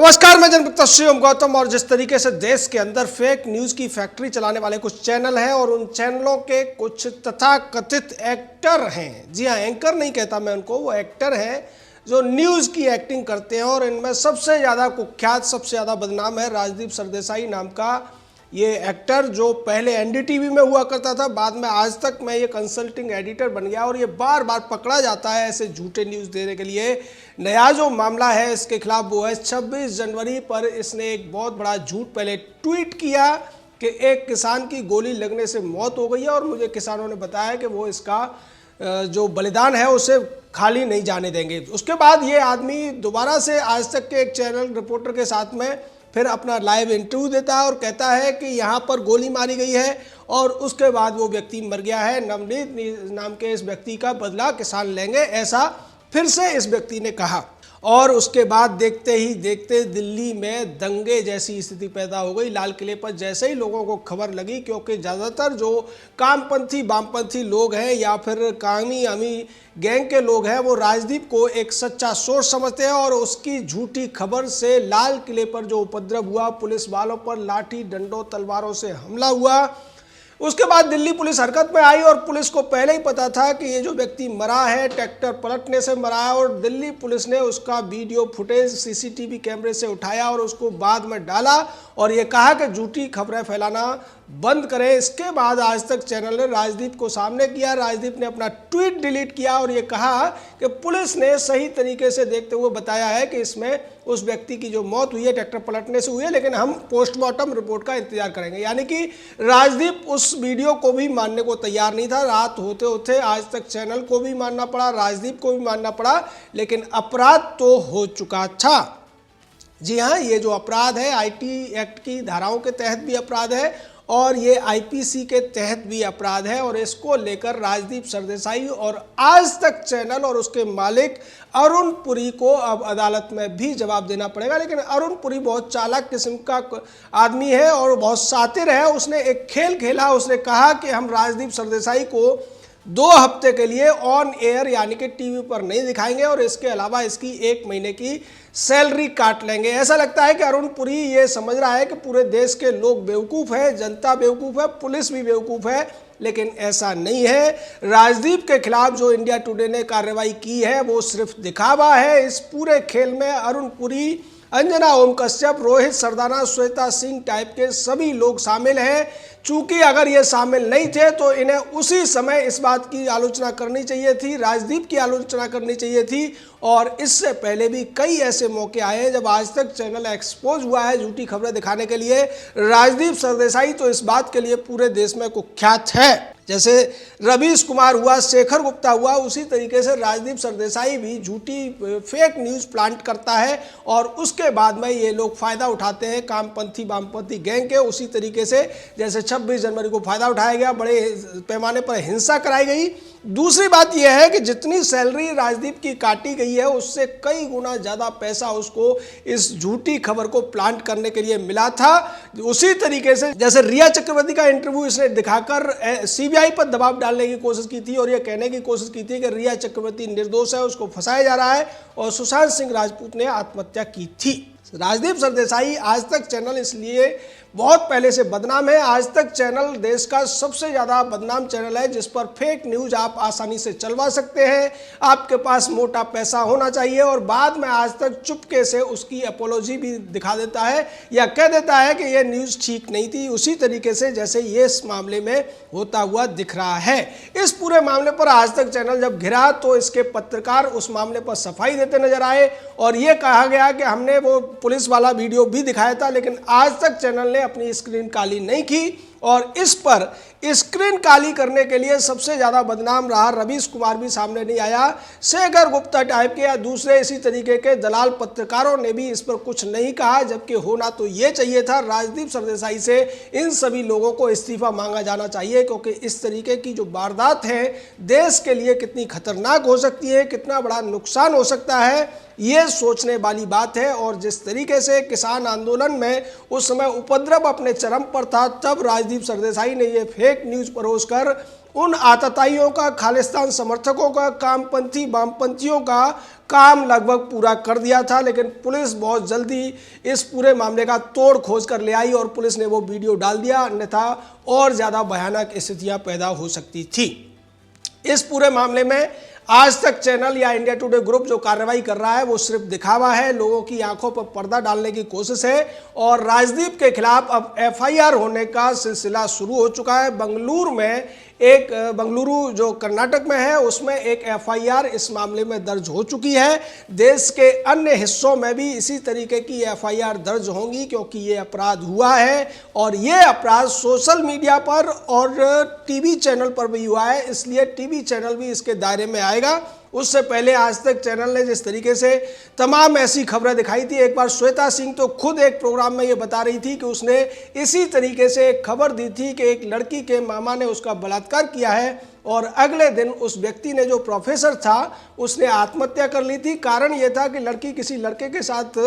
नमस्कार, मैं जनप्रतिनिधि शिवम गौतम। और जिस तरीके से देश के अंदर फेक न्यूज की फैक्ट्री चलाने वाले कुछ चैनल हैं और उन चैनलों के कुछ तथाकथित एक्टर हैं, जी हाँ, एंकर नहीं कहता मैं उनको, वो एक्टर हैं जो न्यूज़ की एक्टिंग करते हैं। और इनमें सबसे ज़्यादा कुख्यात, सबसे ज़्यादा बदनाम है राजदीप सरदेसाई नाम का ये एक्टर, जो पहले एनडीटीवी में हुआ करता था, बाद में आज तक में ये कंसल्टिंग एडिटर बन गया। और ये बार बार पकड़ा जाता है ऐसे झूठे न्यूज़ देने के लिए। नया जो मामला है इसके खिलाफ वो है 26 जनवरी पर इसने एक बहुत बड़ा झूठ पहले ट्वीट किया कि एक किसान की गोली लगने से मौत हो गई है और मुझे किसानों ने बताया कि वो इसका जो बलिदान है उसे खाली नहीं जाने देंगे। उसके बाद ये आदमी दोबारा से आज तक के एक चैनल रिपोर्टर के साथ में फिर अपना लाइव इंटरव्यू देता है और कहता है कि यहाँ पर गोली मारी गई है और उसके बाद वो व्यक्ति मर गया है। नवनीत नाम के इस व्यक्ति का बदला किसान लेंगे, ऐसा फिर से इस व्यक्ति ने कहा। और उसके बाद देखते ही देखते दिल्ली में दंगे जैसी स्थिति पैदा हो गई। लाल किले पर जैसे ही लोगों को खबर लगी, क्योंकि ज़्यादातर जो कामपंथी वामपंथी लोग हैं या फिर कामी अमी गैंग के लोग हैं, वो राजदीप को एक सच्चा सोर्स समझते हैं। और उसकी झूठी खबर से लाल किले पर जो उपद्रव हुआ, पुलिस वालों पर लाठी डंडों तलवारों से हमला हुआ, उसके बाद दिल्ली पुलिस हरकत में आई। और पुलिस को पहले ही पता था कि ये जो व्यक्ति मरा है ट्रैक्टर पलटने से मरा है। और दिल्ली पुलिस ने उसका वीडियो फुटेज सीसीटीवी कैमरे से उठाया और उसको बाद में डाला और ये कहा कि झूठी खबरें फैलाना बंद करें। इसके बाद आज तक चैनल ने राजदीप को सामने किया। राजदीप ने अपना ट्वीट डिलीट किया और ये कहा कि पुलिस ने सही तरीके से देखते हुए बताया है कि इसमें उस व्यक्ति की जो मौत हुई है ट्रैक्टर पलटने से हुई है, लेकिन हम पोस्टमार्टम रिपोर्ट का इंतजार करेंगे। यानी कि राजदीप उस वीडियो को भी मानने को तैयार नहीं था। रात होते होते आज तक चैनल को भी मानना पड़ा, राजदीप को भी मानना पड़ा, लेकिन अपराध तो हो चुका था। जी हाँ, ये जो अपराध है आईटी एक्ट की धाराओं के तहत भी अपराध है और ये आईपीसी के तहत भी अपराध है। और इसको लेकर राजदीप सरदेसाई और आज तक चैनल और उसके मालिक अरुण पुरी को अब अदालत में भी जवाब देना पड़ेगा। लेकिन अरुण पुरी बहुत चालाक किस्म का आदमी है और बहुत शातिर है। उसने एक खेल खेला, उसने कहा कि हम राजदीप सरदेसाई को 2 हफ्ते के लिए ऑन एयर यानी कि टीवी पर नहीं दिखाएंगे और इसके अलावा इसकी 1 महीने की सैलरी काट लेंगे। ऐसा लगता है कि अरुण पुरी ये समझ रहा है कि पूरे देश के लोग बेवकूफ़ हैं, जनता बेवकूफ़ है, पुलिस भी बेवकूफ़ है, लेकिन ऐसा नहीं है। राजदीप के खिलाफ जो इंडिया टुडे ने कार्रवाई की है वो सिर्फ दिखावा है। इस पूरे खेल में अरुण पुरी, अंजना ओम कश्यप, रोहित सरदाना, श्वेता सिंह टाइप के सभी लोग शामिल हैं। चूंकि अगर ये शामिल नहीं थे तो इन्हें उसी समय इस बात की आलोचना करनी चाहिए थी, राजदीप की आलोचना करनी चाहिए थी। और इससे पहले भी कई ऐसे मौके आए हैं जब आज तक चैनल एक्सपोज हुआ है झूठी खबरें दिखाने के लिए। राजदीप सरदेसाई तो इस बात के लिए पूरे देश में कुख्यात है। जैसे रवीश कुमार हुआ, शेखर गुप्ता हुआ, उसी तरीके से राजदीप सरदेसाई भी झूठी फेक न्यूज़ प्लांट करता है और उसके बाद में ये लोग फ़ायदा उठाते हैं कामपंथी वामपंथी गैंग के। उसी तरीके से जैसे 26 जनवरी को फ़ायदा उठाया गया, बड़े पैमाने पर हिंसा कराई गई। दूसरी बात यह है कि जितनी सैलरी राजदीप की काटी गई है उससे कई गुना ज़्यादा पैसा उसको इस झूठी खबर को प्लांट करने के लिए मिला था। उसी तरीके से जैसे रिया चक्रवर्ती का इंटरव्यू इसने दिखाकर सीबीआई पर दबाव डालने की कोशिश की थी और यह कहने की कोशिश की थी कि रिया चक्रवर्ती निर्दोष है, उसको फंसाया जा रहा है और सुशांत सिंह राजपूत ने आत्महत्या की थी। राजदीप सरदेसाई आज तक चैनल इसलिए बहुत पहले से बदनाम है। आज तक चैनल देश का सबसे ज़्यादा बदनाम चैनल है जिस पर फेक न्यूज़ आप आसानी से चलवा सकते हैं। आपके पास मोटा पैसा होना चाहिए और बाद में आज तक चुपके से उसकी अपोलॉजी भी दिखा देता है या कह देता है कि यह न्यूज़ ठीक नहीं थी, उसी तरीके से जैसे ये इस मामले में होता हुआ दिख रहा है। इस पूरे मामले पर आज तक चैनल जब घिरा तो इसके पत्रकार उस मामले पर सफाई देते नजर आए और ये कहा गया कि हमने वो पुलिस वाला वीडियो भी दिखाया था, लेकिन आज तक चैनल ने अपनी स्क्रीन काली नहीं की। और इस पर स्क्रीन काली करने के लिए सबसे ज़्यादा बदनाम रहा रवीश कुमार भी सामने नहीं आया। शेखर गुप्ता टाइप के या दूसरे इसी तरीके के दलाल पत्रकारों ने भी इस पर कुछ नहीं कहा, जबकि होना तो ये चाहिए था। राजदीप सरदेसाई से इन सभी लोगों को इस्तीफा मांगा जाना चाहिए, क्योंकि इस तरीके की जो वारदात है देश के लिए कितनी खतरनाक हो सकती है, कितना बड़ा नुकसान हो सकता है, ये सोचने वाली बात है। और जिस तरीके से किसान आंदोलन में उस समय उपद्रव अपने चरम पर था, तब राजदीप सरदेसाई ने ये फेक न्यूज़ परोसकर उन आतताइयों का, खालिस्तान समर्थकों का, वामपंथियों का काम लगभग पूरा कर दिया था। लेकिन पुलिस बहुत जल्दी इस पूरे मामले का तोड़ खोज कर ले आई और पुलिस ने वो वीडियो डाल दिया, अन्यथा और ज़्यादा भयानक स्थितियां पैदा हो सकती थी। इस पूरे मामले में आज तक चैनल या इंडिया टुडे ग्रुप जो कार्रवाई कर रहा है वो सिर्फ दिखावा है, लोगों की आंखों पर पर्दा डालने की कोशिश है। और राजदीप के खिलाफ अब एफआईआर होने का सिलसिला शुरू हो चुका है। बंगलुरु जो कर्नाटक में है उसमें एक एफआईआर इस मामले में दर्ज हो चुकी है। देश के अन्य हिस्सों में भी इसी तरीके की एफआईआर दर्ज होंगी, क्योंकि ये अपराध हुआ है और ये अपराध सोशल मीडिया पर और टीवी चैनल पर भी हुआ है, इसलिए टीवी चैनल भी इसके दायरे में आएगा। उससे पहले आज तक चैनल ने जिस तरीके से तमाम ऐसी खबरें दिखाई थी, एक बार श्वेता सिंह तो खुद एक प्रोग्राम में ये बता रही थी कि उसने इसी तरीके से एक खबर दी थी कि एक लड़की के मामा ने उसका बलात्कार किया है और अगले दिन उस व्यक्ति ने, जो प्रोफेसर था, उसने आत्महत्या कर ली थी। कारण यह था कि लड़की किसी लड़के के साथ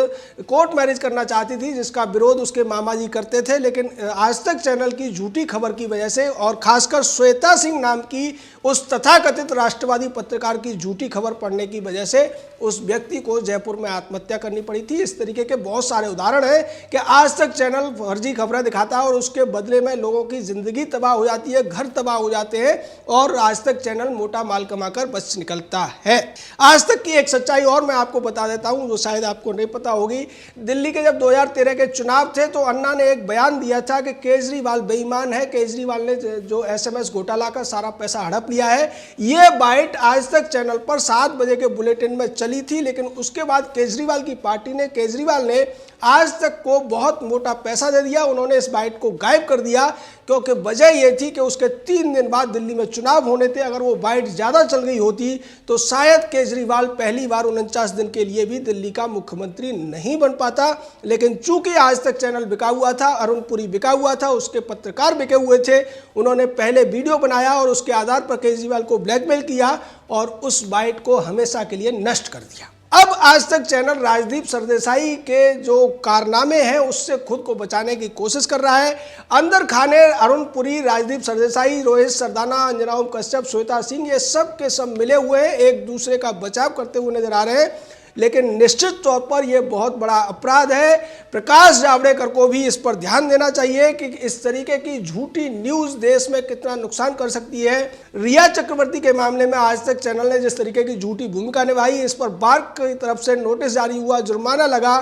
कोर्ट मैरिज करना चाहती थी, जिसका विरोध उसके मामा जी करते थे। लेकिन आज तक चैनल की झूठी खबर की वजह से और खासकर श्वेता सिंह नाम की उस तथाकथित राष्ट्रवादी पत्रकार की झूठी खबर पढ़ने की वजह से उस व्यक्ति को जयपुर में आत्महत्या करनी पड़ी थी। इस तरीके के बहुत सारे उदाहरण हैं कि आज तक चैनल फर्जी खबरें दिखाता है और उसके बदले में लोगों की जिंदगी तबाह हो जाती है, घर तबाह हो जाते हैं और आज तक चैनल मोटा माल कमाकर बच निकलता है। आज तक की एक सच्चाई और मैं आपको बता देता हूं, जो शायद आपको नहीं पता होगी। दिल्ली के जब 2013 के चुनाव थे तो अन्ना ने एक बयान दिया था कि केजरीवाल बेईमान है, केजरीवाल ने जो एसएमएस घोटाला का सारा पैसा हड़प लिया है। ये बाइट आज तक चैनल पर 7 बजे के बुलेटिन में चली थी, लेकिन उसके बाद केजरीवाल ने आज तक को बहुत मोटा पैसा दे दिया। उन्होंने इस बाइट को गायब कर दिया, क्योंकि वजह यह थी कि उसके 3 दिन बाद दिल्ली में चुनाव होने थे। अगर वो बाइट ज़्यादा चल गई होती तो शायद केजरीवाल पहली बार 49 दिन के लिए भी दिल्ली का मुख्यमंत्री नहीं बन पाता। लेकिन चूंकि आज तक चैनल बिका हुआ था, अरुण पुरी बिका हुआ था, उसके पत्रकार बिके हुए थे, उन्होंने पहले वीडियो बनाया और उसके आधार पर केजरीवाल को ब्लैकमेल किया और उस बाइट को हमेशा के लिए नष्ट कर दिया। अब आज तक चैनल राजदीप सरदेसाई के जो कारनामे हैं उससे खुद को बचाने की कोशिश कर रहा है। अंदर खाने अरुण पुरी, राजदीप सरदेसाई, रोहित सरदाना, अंजना ओम कश्यप, श्वेता सिंह, ये सब के सब मिले हुए हैं, एक दूसरे का बचाव करते हुए नजर आ रहे हैं। लेकिन निश्चित तौर पर यह बहुत बड़ा अपराध है। प्रकाश जावड़ेकर को भी इस पर ध्यान देना चाहिए कि इस तरीके की झूठी न्यूज़ देश में कितना नुकसान कर सकती है। रिया चक्रवर्ती के मामले में आज तक चैनल ने जिस तरीके की झूठी भूमिका निभाई, इस पर बार्क की तरफ से नोटिस जारी हुआ, जुर्माना लगा।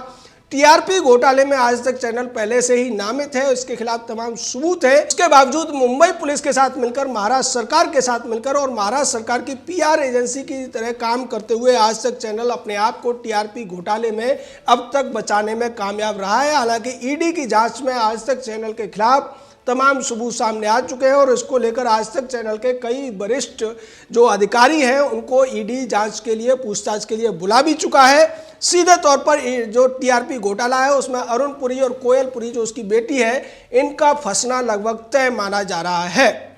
टीआरपी घोटाले में आज तक चैनल पहले से ही नामित है, इसके खिलाफ तमाम सबूत है। उसके बावजूद मुंबई पुलिस के साथ मिलकर, महाराष्ट्र सरकार के साथ मिलकर और महाराष्ट्र सरकार की पीआर एजेंसी की तरह काम करते हुए आज तक चैनल अपने आप को टीआरपी घोटाले में अब तक बचाने में कामयाब रहा है। हालांकि ईडी की जांच में आज तक चैनल के खिलाफ तमाम सबूत सामने आ चुके हैं और इसको लेकर आज तक चैनल के कई वरिष्ठ जो अधिकारी हैं उनको ईडी जांच के लिए, पूछताछ के लिए बुला भी चुका है। सीधे तौर पर जो टीआरपी घोटाला है उसमें अरुण पुरी और कोयल पुरी जो उसकी बेटी है, इनका फंसना लगभग तय माना जा रहा है।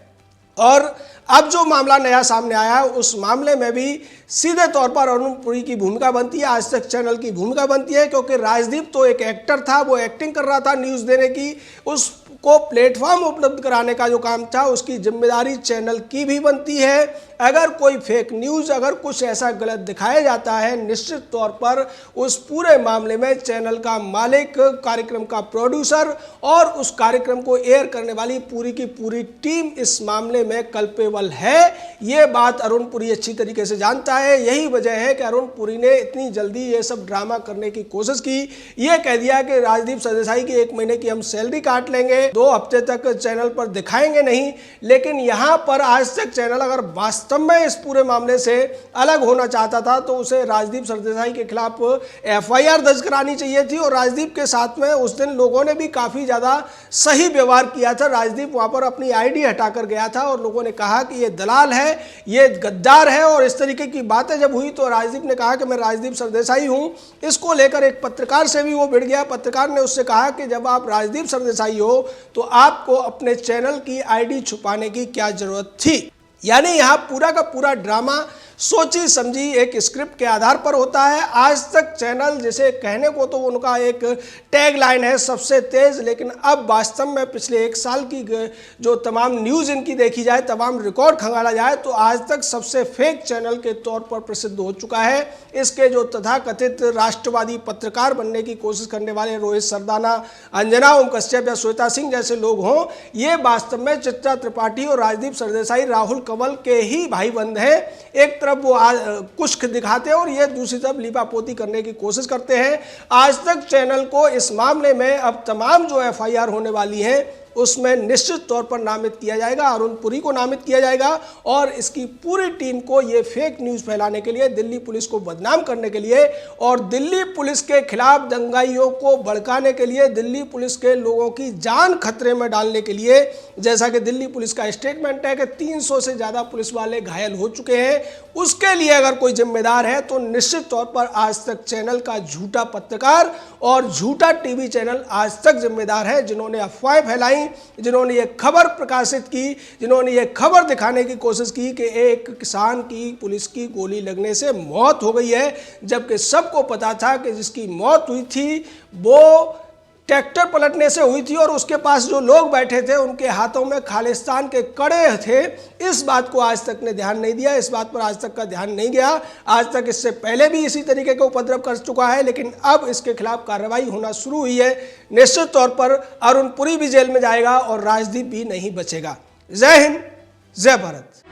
और अब जो मामला नया सामने आया है उस मामले में भी सीधे तौर पर अरुण पुरी की भूमिका बनती है, आज तक चैनल की भूमिका बनती है, क्योंकि राजदीप तो एक एक्टर था, वो एक्टिंग कर रहा था न्यूज़ देने की, उसको प्लेटफॉर्म उपलब्ध कराने का जो काम था उसकी जिम्मेदारी चैनल की भी बनती है। अगर कोई फेक न्यूज़, अगर कुछ ऐसा गलत दिखाया जाता है, निश्चित तौर पर उस पूरे मामले में चैनल का मालिक, कार्यक्रम का प्रोड्यूसर और उस कार्यक्रम को एयर करने वाली पूरी की पूरी टीम इस मामले में कल्पेबल है। ये बात अरुण पुरी अच्छी तरीके से जानता है। यही वजह है कि अरुण पुरी ने इतनी जल्दी ये सब ड्रामा करने की कोशिश की। ये कह दिया कि राजदीप सरदेसाई की 1 महीने की हम सैलरी काट लेंगे, 2 हफ्ते तक चैनल पर दिखाएंगे नहीं। लेकिन यहाँ पर आज तक चैनल अगर वास्तव में इस पूरे मामले से अलग होना चाहता था तो उसे राजदीप सरदेसाई के खिलाफ एफआईआर दर्ज करानी चाहिए थी। और राजदीप के साथ में उस दिन लोगों ने भी काफ़ी ज़्यादा सही व्यवहार किया था। राजदीप वहाँ पर अपनी आईडी हटाकर गया था और लोगों ने कहा कि ये दलाल है, ये गद्दार है, और इस तरीके की बातें जब हुई तो राजदीप ने कहा कि मैं राजदीप सरदेसाई हूँ। इसको लेकर एक पत्रकार से भी वो भिड़ गया। पत्रकार ने उससे कहा कि जब आप राजदीप सरदेसाई हो तो आपको अपने चैनल की आईडी छुपाने की क्या जरूरत थी। यानी यहाँ पूरा का पूरा ड्रामा सोची समझी एक स्क्रिप्ट के आधार पर होता है। आज तक चैनल जिसे कहने को तो उनका एक टैग लाइन है सबसे तेज, लेकिन अब वास्तव में पिछले 1 साल की जो तमाम न्यूज़ इनकी देखी जाए, तमाम रिकॉर्ड खंगाला जाए तो आज तक सबसे फेक चैनल के तौर पर प्रसिद्ध हो चुका है। इसके जो तथाकथित राष्ट्रवादी पत्रकार बनने की कोशिश करने वाले रोहित सरदाना, अंजना ओम कश्यप या श्वेता सिंह जैसे लोग हों, ये वास्तव में चित्रा त्रिपाठी और राजदीप सरदेसाई, राहुल कंवल के ही भाई बंद हैं। एक तरफ वो कुछ दिखाते हैं और ये दूसरी तरफ लीपापोती करने की कोशिश करते हैं। आज तक चैनल को इस मामले में अब तमाम जो एफआईआर होने वाली है उसमें निश्चित तौर पर नामित किया जाएगा, अरुण पुरी को नामित किया जाएगा और इसकी पूरी टीम को ये फेक न्यूज़ फैलाने के लिए, दिल्ली पुलिस को बदनाम करने के लिए और दिल्ली पुलिस के खिलाफ दंगाइयों को भड़काने के लिए, दिल्ली पुलिस के लोगों की जान खतरे में डालने के लिए, जैसा कि दिल्ली पुलिस का स्टेटमेंट है कि 300 से ज़्यादा पुलिस वाले घायल हो चुके हैं, उसके लिए अगर कोई जिम्मेदार है तो निश्चित तौर पर आज तक चैनल का झूठा पत्रकार और झूठा टीवी चैनल आज तक जिम्मेदार है, जिन्होंने अफवाहें फैलाई, जिन्होंने ये खबर प्रकाशित की, जिन्होंने ये खबर दिखाने की कोशिश की कि एक किसान की पुलिस की गोली लगने से मौत हो गई है, जबकि सबको पता था कि जिसकी मौत हुई थी वो ट्रैक्टर पलटने से हुई थी और उसके पास जो लोग बैठे थे उनके हाथों में खालिस्तान के कड़े थे। इस बात को आज तक ने ध्यान नहीं दिया, इस बात पर आज तक का ध्यान नहीं गया। आज तक इससे पहले भी इसी तरीके का उपद्रव कर चुका है, लेकिन अब इसके खिलाफ कार्रवाई होना शुरू हुई है। निश्चित तौर पर अरुण पुरी भी जेल में जाएगा और राजदीप भी नहीं बचेगा। जय हिंद, जय भारत।